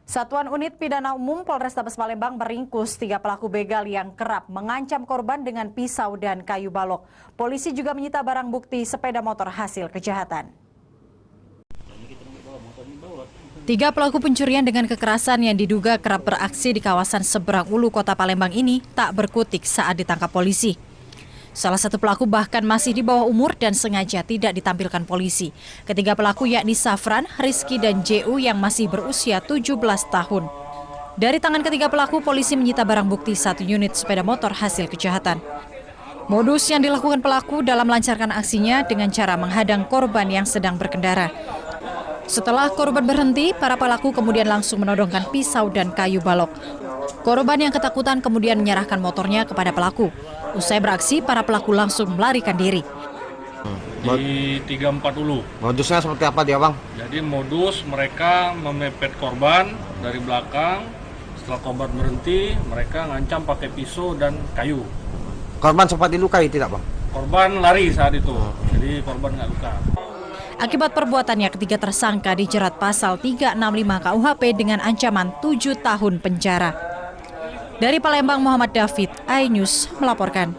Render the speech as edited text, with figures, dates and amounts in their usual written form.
Satuan Unit Pidana Umum Polrestabes Palembang meringkus 3 pelaku begal yang kerap mengancam korban dengan pisau dan kayu balok. Polisi juga menyita barang bukti sepeda motor hasil kejahatan. 3 pelaku pencurian dengan kekerasan yang diduga kerap beraksi di kawasan Seberang Ulu, Kota Palembang ini tak berkutik saat ditangkap polisi. Salah satu pelaku bahkan masih di bawah umur dan sengaja tidak ditampilkan polisi. Ketiga pelaku yakni Safran, Rizky, dan JU yang masih berusia 17 tahun. Dari tangan ketiga pelaku, polisi menyita barang bukti 1 unit sepeda motor hasil kejahatan. Modus yang dilakukan pelaku dalam melancarkan aksinya dengan cara menghadang korban yang sedang berkendara. Setelah korban berhenti, para pelaku kemudian langsung menodongkan pisau dan kayu balok. Korban yang ketakutan kemudian menyerahkan motornya kepada pelaku. Usai beraksi, para pelaku langsung melarikan diri. Di 34 Ulu. Modusnya seperti apa dia, Bang? Jadi modus mereka memepet korban dari belakang. Setelah korban berhenti, mereka ngancam pakai pisau dan kayu. Korban sempat dilukai tidak, Bang? Korban lari saat itu, jadi korban nggak luka. Akibat perbuatannya, ketiga tersangka dijerat pasal 365 KUHP dengan ancaman 7 tahun penjara. Dari Palembang, Muhammad David, iNews melaporkan.